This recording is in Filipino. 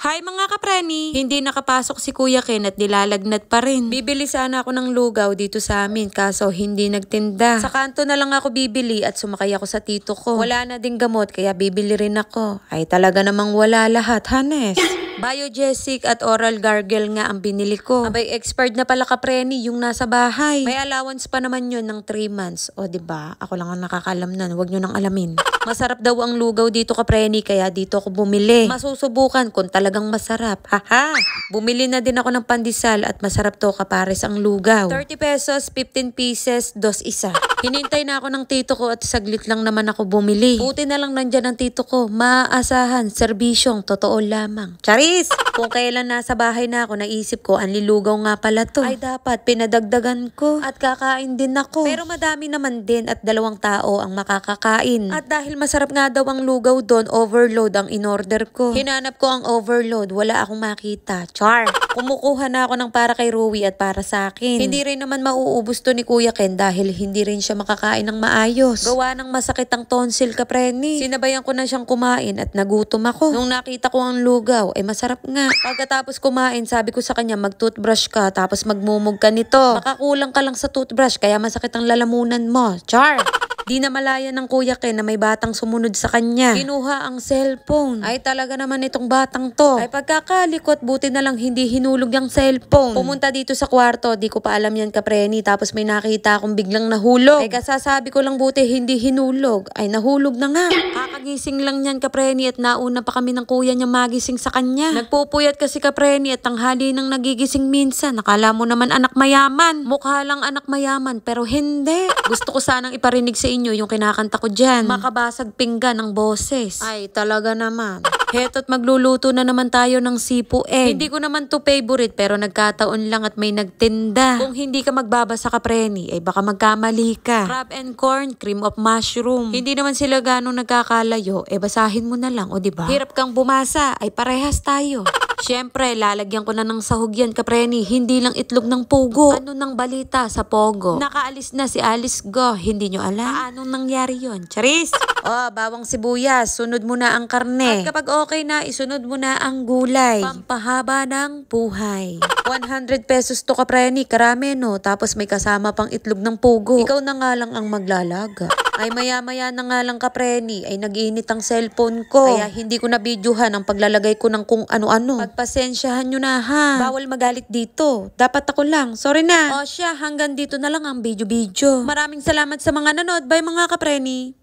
Hi mga kapreni! Hindi nakapasok si Kuya Ken at nilalagnat pa rin. Bibili sana ako ng lugaw dito sa amin kaso hindi nagtinda. Sa kanto na lang ako bibili at sumakay ako sa tito ko. Wala na ding gamot kaya bibili rin ako. Ay talaga namang wala lahat, Hanes. Biogesic at oral gargle nga ang binili ko. Abay, expert na pala kapreni yung nasa bahay. May allowance pa naman yun ng 3 months. O diba? Ako lang ang nakakalam nun. Huwag nyo nang alamin. Masarap daw ang lugaw dito kapreni kaya dito ako bumili. Masusubukan kung talagang masarap. Haha! Bumili na din ako ng pandesal at masarap to kapares ang lugaw. 30 pesos, 15 pieces, 2 isa. Hinintay na ako ng tito ko at saglit lang naman ako bumili. Buti na lang nandyan ang tito ko. Maaasahan, serbisyong, totoo lamang. Charis! Kung kailan nasa bahay na ako, naisip ko, ang lilugaw nga pala to. Ay dapat, pinadagdagan ko. At kakain din ako. Pero madami naman din at 2 tao ang makakakain. At dahil masarap nga daw ang lugaw doon, overload ang in-order ko. Hinanap ko ang overload, wala akong makita. Char! Kumukuha na ako ng para kay Rowie at para sa akin. Hindi rin naman mauubos to ni Kuya Ken dahil hindi rin siya makakain ng maayos. Gawa ng masakit ang tonsil kapreni. Sinabayan ko na siyang kumain at nagutom ako. Nung nakita ko ang lugaw, ay masarap nga. Pagkatapos kumain, sabi ko sa kanya mag-toothbrush ka tapos magmumog ka nito. Makakulang ka lang sa toothbrush kaya masakit ang lalamunan mo. Char! Di na malaya ng Kuya Ken na may batang sumunod sa kanya. Kinuha ang cellphone. Ay talaga naman itong batang to. Ay pagkakalikot, buti na lang hindi hinulog yung cellphone. Pumunta dito sa kwarto, di ko pa alam yan kapreni. Tapos may nakita akong biglang nahulog. Ay kasasabi ko lang buti hindi hinulog. Ay nahulog na nga. Kakagising lang yan kapreni at nauna pa kami ng kuya niya magising sa kanya. Nagpupuyat kasi kapreni at tanghali nang nagigising minsan. Nakala mo naman anak mayaman. Mukha lang anak mayaman pero hindi. Gusto ko sanang iparinig sa inyo yung kinakanta ko dyan. Makabasag pinggan ng boses. Ay, talaga naman. Heto't magluluto na naman tayo ng sipu egg. Hindi ko naman to favorite pero nagkataon lang at may nagtinda. Kung hindi ka magbabasa kapreni, ay baka magkamali ka. Crab and corn, cream of mushroom. Hindi naman sila ganong nagkakalayo, basahin mo na lang, o diba? Hirap kang bumasa, ay parehas tayo. Siyempre, lalagyan ko na ng sahog yan, kapreni. Hindi lang itlog ng pugo. Ano nang balita sa Pogo? Nakaalis na si Alice Go. Hindi nyo alam? Anong nangyari yon? Charis! Bawang sibuyas. Sunod mo na ang karne. At kapag okay na, isunod mo na ang gulay. Pampahaba ng buhay. 100 pesos to kapreni. Karami no? Tapos may kasama pang itlog ng pugo. Ikaw na nga lang ang maglalaga. Ay maya-maya na nga lang kapreni, ay nag-iinit ang cellphone ko. Kaya hindi ko na videohan ang paglalagay ko ng kung ano-ano. Pagpasensyahan nyo na ha. Bawal magalit dito. Dapat ako lang. Sorry na. O siya, hanggang dito na lang ang video-video. Maraming salamat sa mga nanood. Bye mga kapreni.